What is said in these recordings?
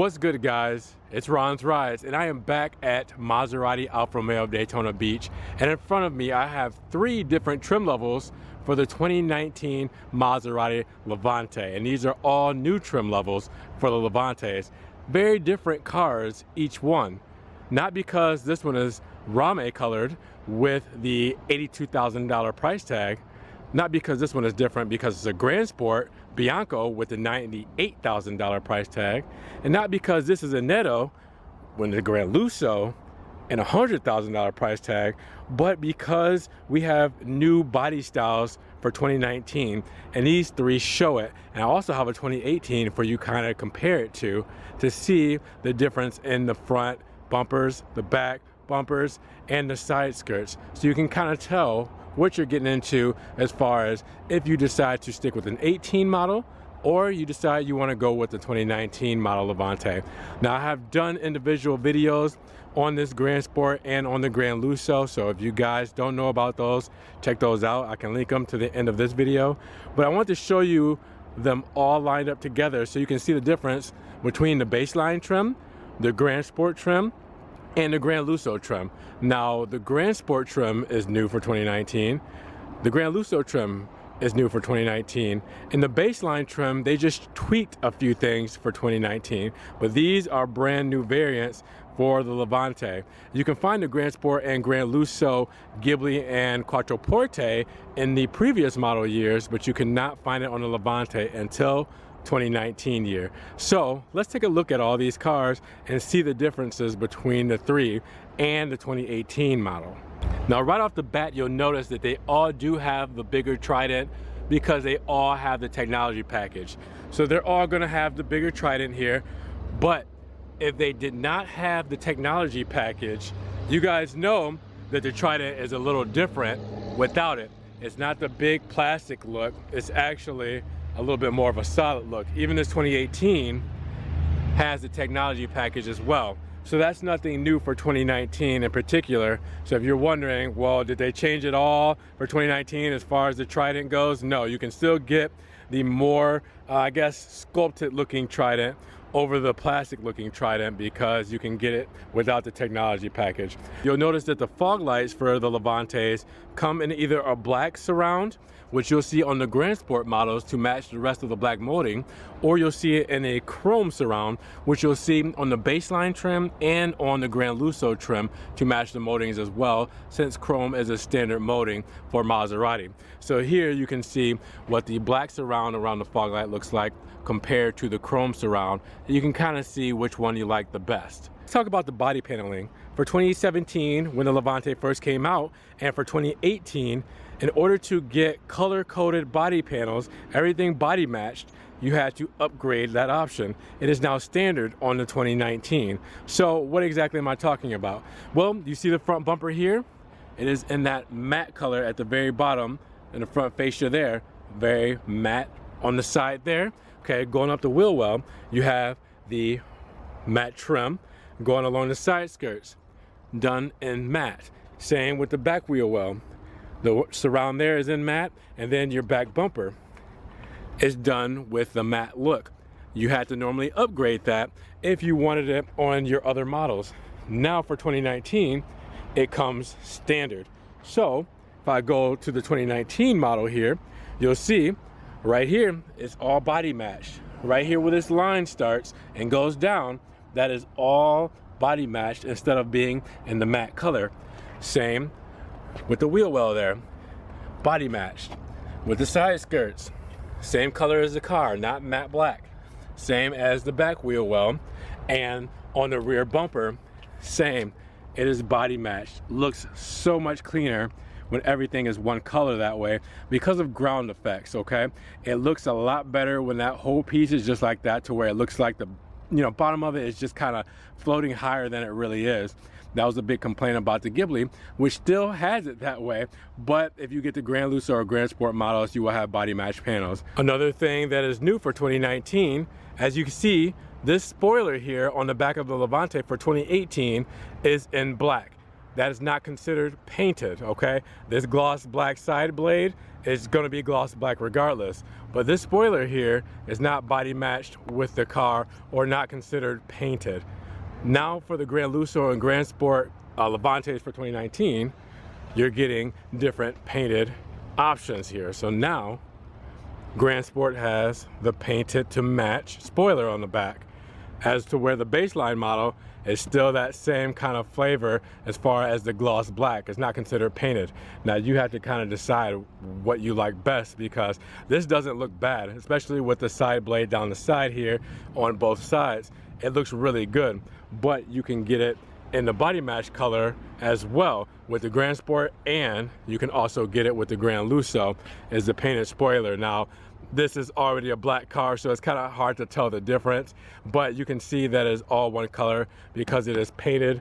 What's good, guys? It's Ron's Rides, and I am back at Maserati Alfa Romeo of Daytona Beach, and in front of me I have 3 different trim levels for the 2019 Maserati Levante, and these are all new trim levels for the Levantes. Very different cars, each one. Not because this one is Rame colored with the $82,000 price tag, not because this one is different because it's a Gransport Bianco with the $98,000 price tag, and not because this is a Netto when the Granlusso and $100,000 price tag, but because we have new body styles for 2019, and these 3 show it. And I also have a 2018 for you kind of compare it to see the difference in the front bumpers, the back bumpers, and the side skirts, so you can kind of tell what you're getting into as far as if you decide to stick with an 18 model or you decide you want to go with the 2019 model Levante. Now, I have done individual videos on this Gransport and on the Granlusso, so if you guys don't know about those, check those out. I can link them to the end of this video, but I want to show you them all lined up together so you can see the difference between the baseline trim, the Gransport trim, and the Granlusso trim. Now, the Gransport trim is new for 2019. The Granlusso trim is new for 2019. In the baseline trim, they just tweaked a few things for 2019, but these are brand new variants for the Levante. You can find the Gransport and Granlusso Ghibli and Quattroporte in the previous model years, but you cannot find it on the Levante until 2019 year. So let's take a look at all these cars and see the differences between the 3 and the 2018 model. Now, right off the bat, you'll notice that they all do have the bigger Trident because they all have the technology package. So they're all going to have the bigger Trident here, but if they did not have the technology package, you guys know that the Trident is a little different without it. It's not the big plastic look, it's actually a little bit more of a solid look. Even this 2018 has the technology package as well. So that's nothing new for 2019 in particular. So if you're wondering, well, did they change it all for 2019 as far as the Trident goes? No, you can still get the more, I guess, sculpted looking Trident over the plastic looking Trident because you can get it without the technology package. You'll notice that the fog lights for the Levantes come in either a black surround, which you'll see on the Gransport models to match the rest of the black molding, or you'll see it in a chrome surround, which you'll see on the baseline trim and on the Granlusso trim to match the moldings as well, since chrome is a standard molding for Maserati. So here you can see what the black surround around the fog light looks like compared to the chrome surround. You can kind of see which one you like the best. Let's talk about the body paneling. For 2017, when the Levante first came out, and for 2018, in order to get color-coded body panels, everything body matched, you had to upgrade that option. It is now standard on the 2019. So what exactly am I talking about? Well, you see the front bumper here? It is in that matte color at the very bottom, in the front fascia there, very matte on the side there. Okay, going up the wheel well, you have the matte trim going along the side skirts, done in matte. Same with the back wheel well. The surround there is in matte, and then your back bumper is done with the matte look. You had to normally upgrade that if you wanted it on your other models. Now for 2019, it comes standard. So if I go to the 2019 model here, you'll see right here, it's all body matched. Right here where this line starts and goes down, that is all body matched instead of being in the matte color. Same with the wheel well there, body matched. With the side skirts, same color as the car, not matte black. Same as the back wheel well, and on the rear bumper, same. It is body matched. Looks so much cleaner when everything is one color that way because of ground effects, okay? It looks a lot better when that whole piece is just like that, to where it looks like the bottom of it is just kind of floating higher than it really is. That was a big complaint about the Ghibli, which still has it that way, but if you get the Granlusso or Gransport models, you will have body match panels. Another thing that is new for 2019, as you can see, this spoiler here on the back of the Levante for 2018 is in black. that is not considered painted, okay? This gloss black side blade is gonna be gloss black regardless. But this spoiler here is not body matched with the car or not considered painted. Now for the Granlusso and Gransport Levantes for 2019, you're getting different painted options here. So now Gransport has the painted to match spoiler on the back, as to where the baseline model is still that same kind of flavor as far as the gloss black. It's not considered painted. Now you have to kind of decide what you like best, because this doesn't look bad, especially with the side blade down the side here on both sides. It looks really good, but you can get it in the body match color as well with the Gransport, and you can also get it with the Granlusso as the painted spoiler. Now this is already a black car, so it's kind of hard to tell the difference, but you can see that it's all one color because it is painted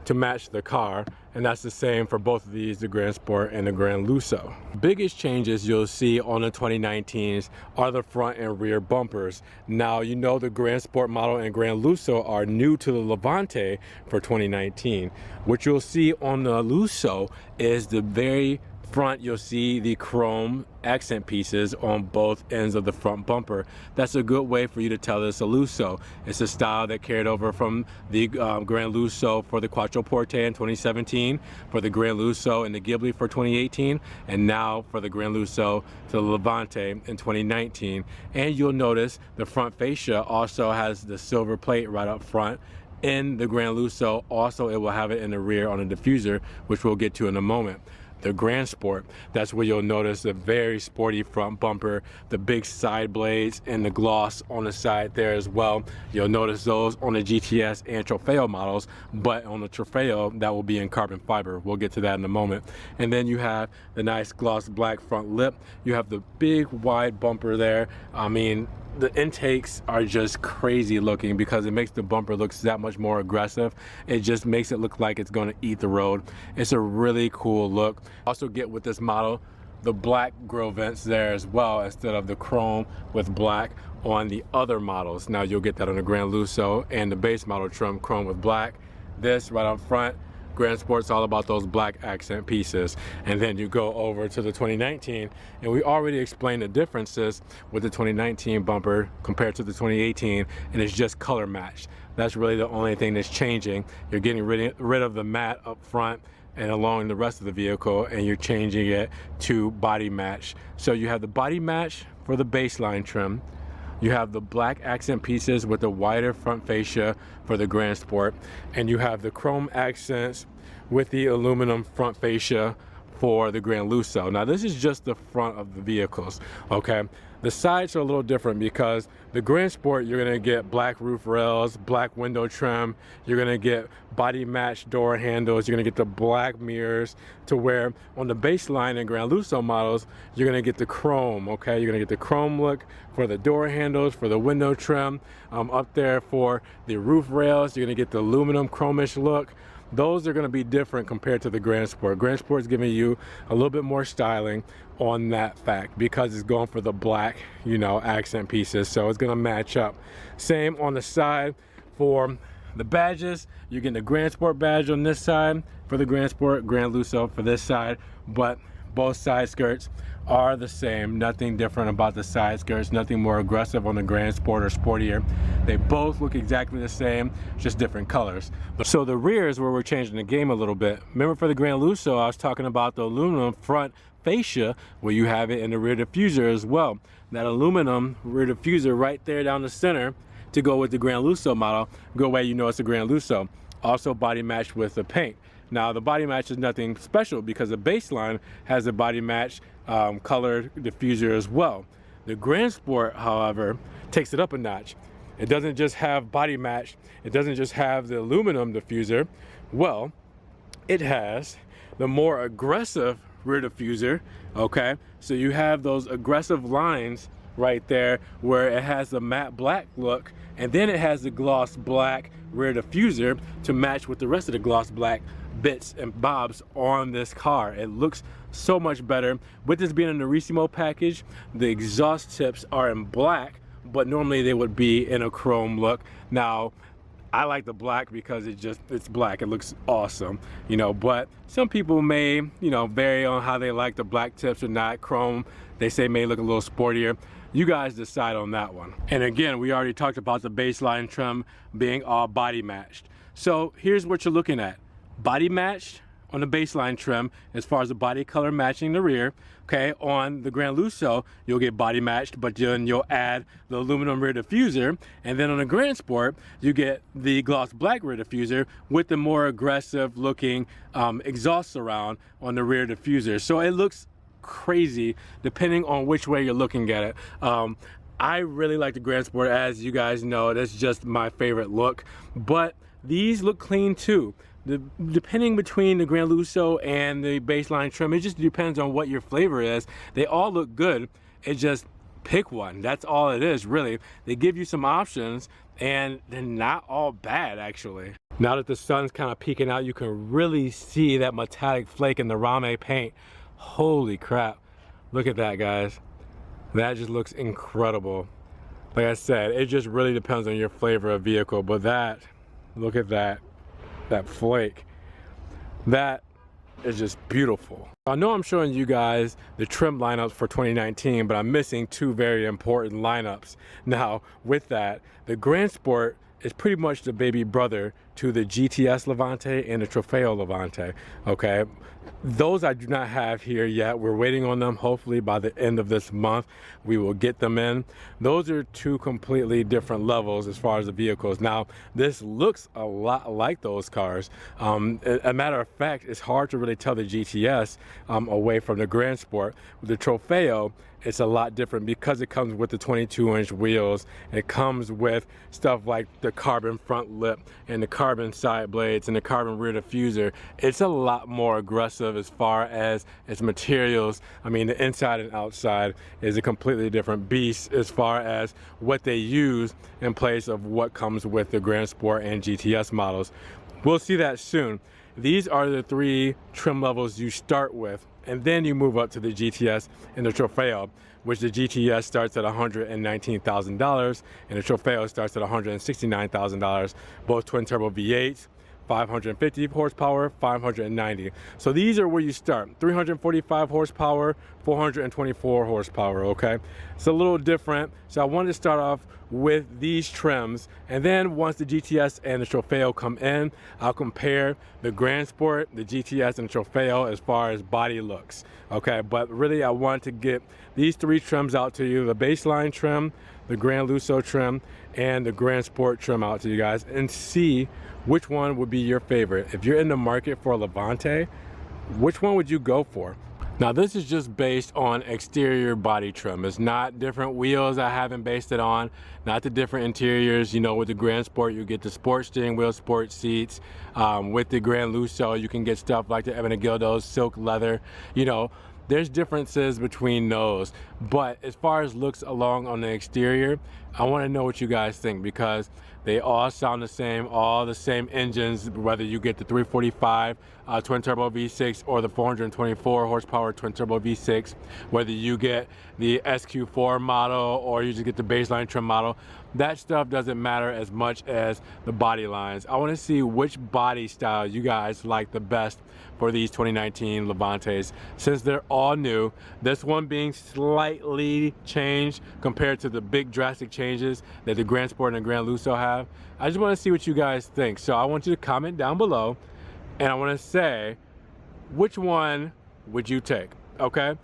to match the car, and that's the same for both of these, the Gransport and the Granlusso. Biggest changes you'll see on the 2019s are the front and rear bumpers. Now, you know the Gransport model and Granlusso are new to the Levante for 2019. What you'll see on the Lusso is the very front, you'll see the chrome accent pieces on both ends of the front bumper. That's a good way for you to tell this a Lusso. It's a style that carried over from the Granlusso for the Quattroporte in 2017, for the Granlusso and the Ghibli for 2018, and now for the Granlusso to the Levante in 2019. And you'll notice the front fascia also has the silver plate right up front. In the Granlusso, also it will have it in the rear on the diffuser, which we'll get to in a moment. The Gransport, that's where you'll notice the very sporty front bumper, the big side blades, and the gloss on the side there as well. You'll notice those on the GTS and Trofeo models, but on the Trofeo, that will be in carbon fiber. We'll get to that in a moment. And then you have the nice gloss black front lip. You have the big wide bumper there. I mean, the intakes are just crazy looking because it makes the bumper look that much more aggressive. It just makes it look like it's going to eat the road. It's a really cool look. Also get with this model the black grill vents there as well, instead of the chrome with black on the other models. Now you'll get that on the Granlusso and the base model trim, chrome with black. This right up front, Gransport's all about those black accent pieces. And then you go over to the 2019, and we already explained the differences with the 2019 bumper compared to the 2018, and it's just color matched. That's really the only thing that's changing. You're getting rid of the matte up front and along the rest of the vehicle, and you're changing it to body match. So you have the body match for the baseline trim. You have the black accent pieces with the wider front fascia for the Gransport, and you have the chrome accents with the aluminum front fascia for the Granlusso. Now this is just the front of the vehicles, okay? The sides are a little different because the Gransport, you're gonna get black roof rails, black window trim, you're gonna get body matched door handles, you're gonna get the black mirrors, to where on the baseline and Granlusso models, you're gonna get the chrome, okay? You're gonna get the chrome look for the door handles, for the window trim, up there for the roof rails, you're gonna get the aluminum chromish look. Those are going to be different compared to the Gransport. Gransport is giving you a little bit more styling on that fact because it's going for the black, you know, accent pieces, so it's going to match up. Same on the side for the badges. You're getting the Gransport badge on this side for the Gransport, Granlusso for this side, but both side skirts are the same. Nothing different about the side skirts, nothing more aggressive on the Gransport or sportier. They both look exactly the same, just different colors. So the rear is where we're changing the game a little bit. Remember for the Granlusso, I was talking about the aluminum front fascia, where you have it in the rear diffuser as well. That aluminum rear diffuser right there down the center to go with the Granlusso model. Go away, you know it's a Granlusso. Also body matched with the paint. Now the body match is nothing special because the baseline has a body match colored diffuser as well. The Gransport, however, takes it up a notch. It doesn't just have body match, it doesn't just have the aluminum diffuser. Well, it has the more aggressive rear diffuser, okay? So you have those aggressive lines right there where it has the matte black look, and then it has the gloss black rear diffuser to match with the rest of the gloss black bits and bobs on this car. It looks so much better. With this being an Arissimo package, the exhaust tips are in black, but normally they would be in a chrome look. Now, I like the black because it's black. It looks awesome, you know, but some people may, you know, vary on how they like the black tips or not. Chrome, they say, may look a little sportier. You guys decide on that one. And again, we already talked about the baseline trim being all body matched. So here's what you're looking at. Body matched on the baseline trim as far as the body color matching the rear. Okay, on the Granlusso, you'll get body matched, but then you'll add the aluminum rear diffuser. And then on the Gransport, you get the gloss black rear diffuser with the more aggressive looking exhaust surround on the rear diffuser. So it looks crazy depending on which way you're looking at it. I really like the Gransport, as you guys know. That's just my favorite look, but these look clean too. Depending between the Granlusso and the baseline trim, it just depends on what your flavor is. They all look good. It just pick one. That's all it is, really. They give you some options, and they're not all bad, actually. Now that the sun's kind of peeking out, you can really see that metallic flake in the Rame paint. Holy crap. Look at that, guys. That just looks incredible. Like I said, it just really depends on your flavor of vehicle, but that, look at that. That flake, that is just beautiful. I know I'm showing you guys the trim lineups for 2019, but I'm missing two very important lineups. Now with that, the Gransport is pretty much the baby brother to the GTS Levante and the Trofeo Levante. Okay, those I do not have here yet. We're waiting on them. Hopefully by the end of this month we will get them in. Those are two completely different levels as far as the vehicles. Now this looks a lot like those cars. A matter of fact, it's hard to really tell the GTS away from the Gransport. With the Trofeo, it's a lot different because it comes with the 22-inch wheels. It comes with stuff like the carbon front lip and the carbon side blades and the carbon rear diffuser. It's a lot more aggressive as far as its materials. I mean, the inside and outside is a completely different beast as far as what they use in place of what comes with the Gransport and GTS models. We'll see that soon. These are the three trim levels you start with, and then you move up to the GTS and the Trofeo, which the GTS starts at $119,000 and the Trofeo starts at $169,000, both twin turbo V8s, 550 horsepower, 590. So these are where you start. 345 horsepower, 424 horsepower, okay? It's a little different. So I wanted to start off with these trims, and then once the GTS and the Trofeo come in, I'll compare the Gransport, the GTS, and the Trofeo as far as body looks, okay? But really I want to get these three trims out to you: the baseline trim, the Granlusso trim, and the Gransport trim out to you guys, and see which one would be your favorite. If you're in the market for a Levante, which one would you go for? Now this is just based on exterior body trim. It's not different wheels. I haven't based it on, not the different interiors. You know, with the Gransport you get the sport steering wheel, sport seats. With the Granlusso you can get stuff like the Ebenegildo's silk leather. You know, there's differences between those, but as far as looks along on the exterior, I want to know what you guys think, because they all sound the same, all the same engines, whether you get the 345 twin turbo V6 or the 424 horsepower twin turbo V6, whether you get the SQ4 model or you just get the baseline trim model. That stuff doesn't matter as much as the body lines. I want to see which body style you guys like the best for these 2019 Levantes, since they're all new. This one being slightly changed compared to the big drastic changes that the Gransport and the Granlusso have. I just want to see what you guys think. So I want you to comment down below, and I want to say, which one would you take, okay?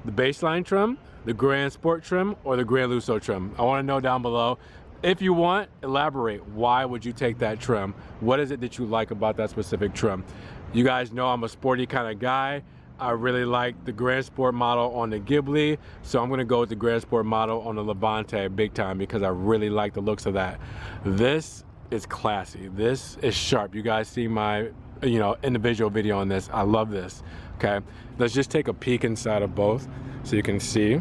The baseline trim, the Gransport trim, or the Granlusso trim? I want to know down below. If you want, elaborate. Why would you take that trim? What is it that you like about that specific trim? You guys know I'm a sporty kind of guy. I really like the Gransport model on the Ghibli, so I'm gonna go with the Gransport model on the Levante big time, because I really like the looks of that. This is classy. This is sharp. You guys see my, you know, individual video on this. I love this. Okay, let's just take a peek inside of both so you can see.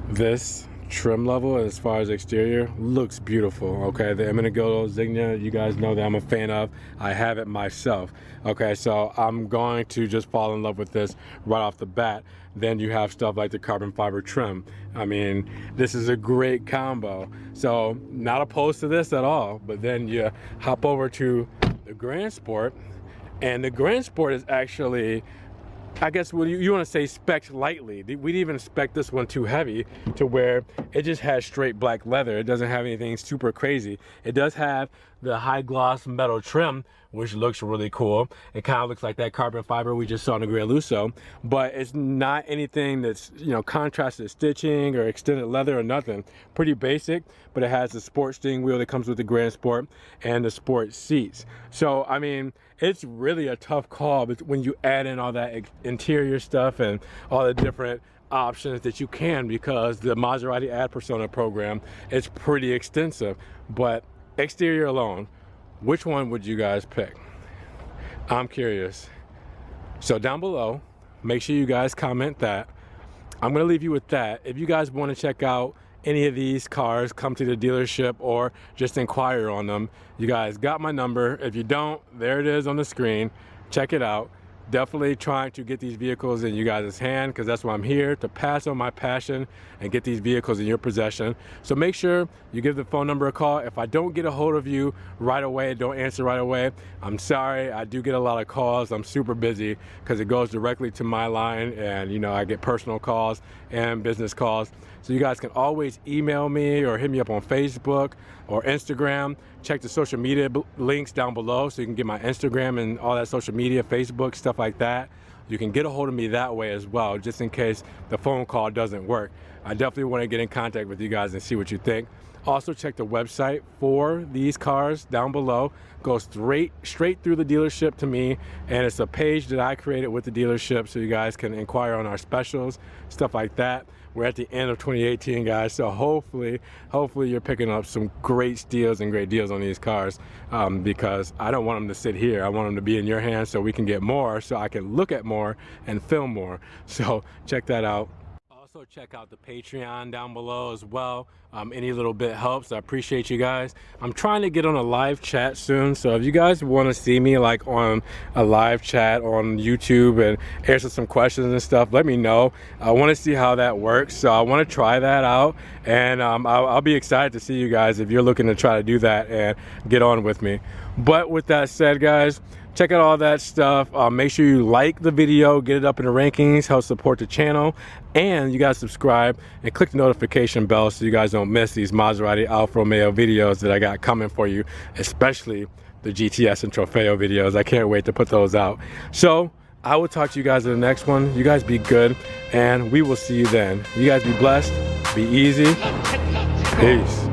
This trim level as far as exterior, looks beautiful. Okay, the Eminegildo Zinnia, you guys know that I'm a fan of. I have it myself. Okay, so I'm going to just fall in love with this right off the bat. Then you have stuff like the carbon fiber trim. I mean, this is a great combo. So not opposed to this at all, but then you hop over to the Gransport, and the Gransport is actually, I guess you want to say, spec'd lightly. We didn't even spec this one too heavy to where it just has straight black leather. It doesn't have anything super crazy. It does have the high gloss metal trim, which looks really cool. It kind of looks like that carbon fiber we just saw in the Granlusso, but it's not anything that's, you know, contrasted stitching or extended leather or nothing. Pretty basic, but it has the sport steering wheel that comes with the Gransport and the sport seats. So, I mean, it's really a tough call, but when you add in all that interior stuff and all the different options that you can, because the Maserati ad persona program is pretty extensive. But exterior alone, which one would you guys pick? I'm curious. So down below, make sure you guys comment that. I'm gonna leave you with that. If you guys want to check out any of these cars, come to the dealership or just inquire on them. You guys got my number. If you don't, there it is on the screen. Check it out. Definitely trying to get these vehicles in you guys' hand, because that's why I'm here, to pass on my passion and get these vehicles in your possession. So make sure you give the phone number a call. If I don't get a hold of you right away, don't answer right away, I'm sorry. I do get a lot of calls. I'm super busy because it goes directly to my line, and you know, I get personal calls and business calls. So you guys can always email me or hit me up on Facebook or Instagram. Check the social media links down below so you can get my Instagram and all that social media, Facebook, stuff like that. You can get a hold of me that way as well, just in case the phone call doesn't work. I definitely want to get in contact with you guys and see what you think. Also check the website for these cars down below. Goes straight through the dealership to me, and it's a page that I created with the dealership so you guys can inquire on our specials, stuff like that. We're at the end of 2018, guys, so hopefully you're picking up some great steals and great deals on these cars, because I don't want them to sit here. I want them to be in your hands so we can get more, so I can look at more and film more. So check that out. Also check out the Patreon down below as well. Any little bit helps. I appreciate you guys. I'm trying to get on a live chat soon, so if you guys want to see me like on a live chat on YouTube and answer some questions and stuff, let me know. I want to see how that works, so I want to try that out, and I'll be excited to see you guys if you're looking to try to do that and get on with me. But with that said, guys, check out all that stuff. Make sure you like the video, get it up in the rankings, help support the channel, and you guys subscribe and click the notification bell so you guys don't miss these Maserati Alfa Romeo videos that I got coming for you, especially the GTS and Trofeo videos. I can't wait to put those out. So I will talk to you guys in the next one. You guys be good, and we will see you then. You guys be blessed, be easy, peace.